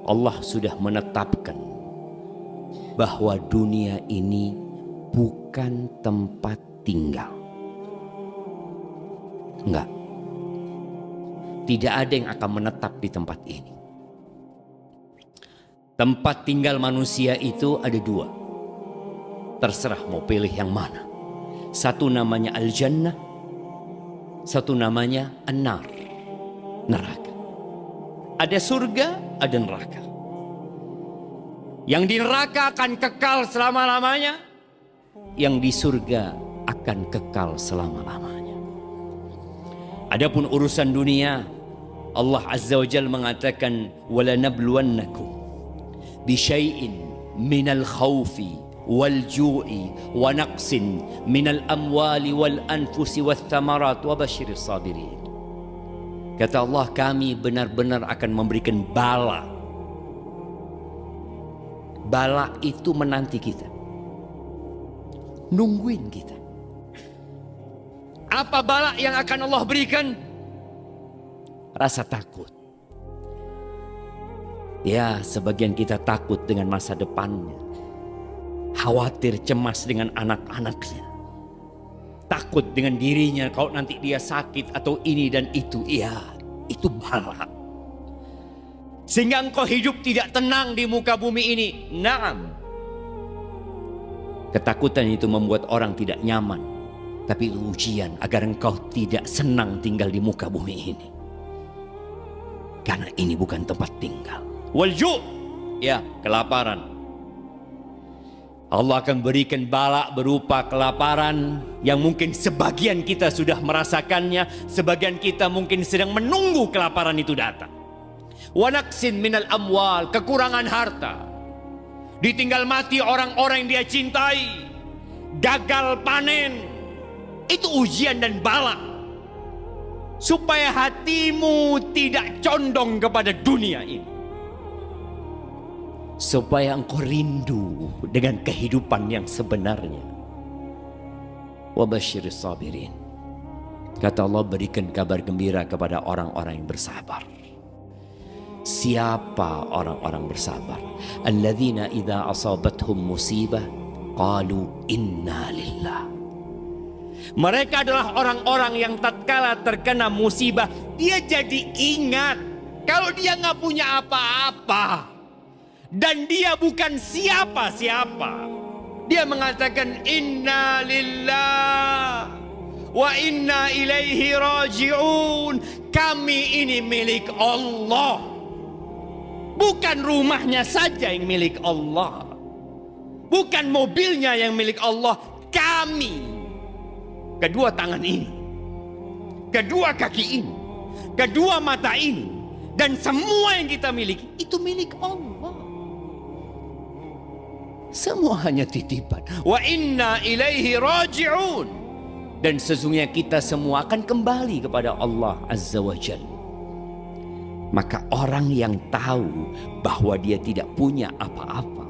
Allah sudah menetapkan bahwa dunia ini bukan tempat tinggal. Enggak. Tidak ada yang akan menetap di tempat ini. Tempat tinggal manusia itu ada dua. Terserah mau pilih yang mana. Satu namanya Al-Jannah, satu namanya An-Nar, neraka. Ada surga, ada neraka. Yang di neraka akan kekal selama-lamanya, yang di surga akan kekal selama-lamanya. Adapun urusan dunia, Allah Azza wa Jalla mengatakan wala nabluwannakum bisyai'in minal khawfi wal ju'i wa naqsin minal amwali wal anfusi wath thamarat wa basyiris sabirin. Kata Allah, kami benar-benar akan memberikan bala. Bala itu menanti kita, nungguin kita. Apa bala yang akan Allah berikan? Rasa takut. Ya, sebagian kita takut dengan masa depannya, khawatir, cemas dengan anak-anaknya, takut dengan dirinya kalau nanti dia sakit atau ini dan itu. Iya, itu bala. Sehingga engkau hidup tidak tenang di muka bumi ini. Naam. Ketakutan itu membuat orang tidak nyaman. Tapi itu ujian agar engkau tidak senang tinggal di muka bumi ini. Karena ini bukan tempat tinggal. Walju', ya, kelaparan. Allah akan berikan bala berupa kelaparan yang mungkin sebagian kita sudah merasakannya, sebagian kita mungkin sedang menunggu kelaparan itu datang. Wa naqsin minal amwal, kekurangan harta, ditinggal mati orang-orang yang dia cintai, gagal panen. Itu ujian dan bala supaya hatimu tidak condong kepada dunia ini, supaya engkau rindu dengan kehidupan yang sebenarnya. Wa basyiris sabirin. Kata Allah, berikan kabar gembira kepada orang-orang yang bersabar. Siapa orang-orang bersabar? Alladzina idza asabathum musibah qalu inna lillah. Mereka adalah orang-orang yang tatkala terkena musibah, dia jadi ingat kalau dia nggak punya apa-apa dan dia bukan siapa-siapa. Dia mengatakan inna lillah wa inna ilaihi raji'un. Kami ini milik Allah. Bukan rumahnya saja yang milik Allah, bukan mobilnya yang milik Allah. Kami, kedua tangan ini, kedua kaki ini, kedua mata ini, dan semua yang kita miliki itu milik Allah. Semua hanya titipan. Wa inna ilaihi raji'un. Dan sesungguhnya kita semua akan kembali kepada Allah Azza wa Jalla. Maka orang yang tahu bahwa dia tidak punya apa-apa,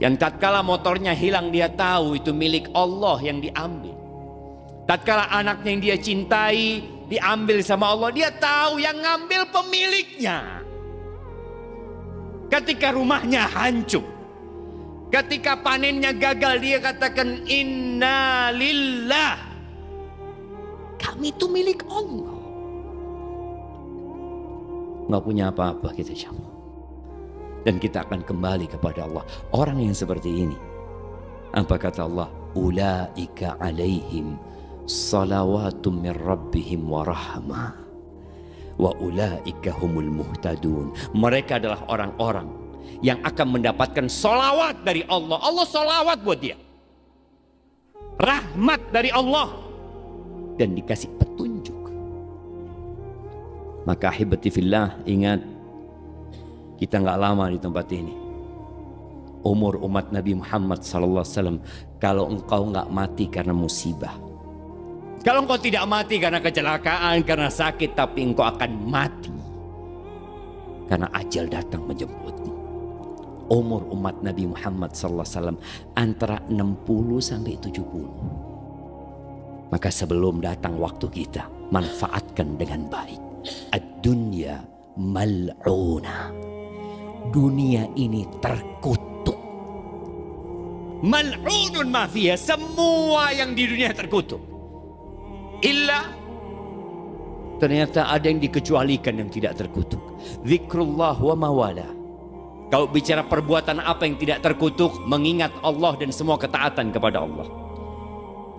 yang tatkala motornya hilang dia tahu itu milik Allah yang diambil. Tatkala anaknya yang dia cintai diambil sama Allah, dia tahu yang ngambil pemiliknya. Ketika rumahnya hancur, ketika panennya gagal, dia katakan inna lillah. Kami itu milik Allah. Nggak punya apa-apa kita jamaah. Dan kita akan kembali kepada Allah. Orang yang seperti ini, apa kata Allah? Ulaika alaihim salawatum min rabbihim wa rahmah wa ulaika humul muhtadun. Mereka adalah orang-orang yang akan mendapatkan salawat dari Allah. Allah salawat buat dia, rahmat dari Allah, dan dikasih petunjuk. Maka ahibati fillah, ingat, kita nggak lama di tempat ini. Umur umat Nabi Muhammad SAW, kalau engkau nggak mati karena musibah, kalau engkau tidak mati karena kecelakaan, karena sakit, tapi engkau akan mati karena ajal datang menjemputmu. Umur umat Nabi Muhammad SAW antara 60 sampai 70. Maka sebelum datang waktu kita, manfaatkan dengan baik. Ad-dunya mal'una. dunia ini terkutuk. Mal'unun ma fiha, semua yang di dunia terkutuk. Illa, ternyata ada yang dikecualikan yang tidak terkutuk. Zikrullah wa mawala. Kalau bicara perbuatan apa yang tidak terkutuk, mengingat Allah dan semua ketaatan kepada Allah.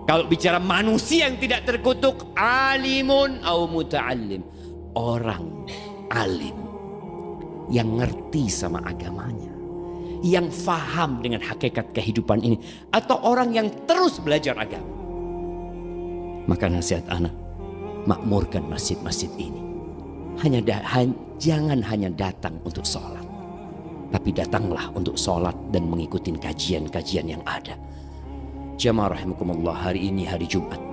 Kalau bicara manusia yang tidak terkutuk, alimun au muta'allim, orang alim yang ngerti sama agamanya, yang faham dengan hakikat kehidupan ini, atau orang yang terus belajar agama. Maka nasihat anak, makmurkan masjid-masjid ini. Jangan hanya datang untuk sholat, tapi datanglah untuk sholat dan mengikuti kajian-kajian yang ada. Jamaah rahimakumullah, hari ini hari Jumat.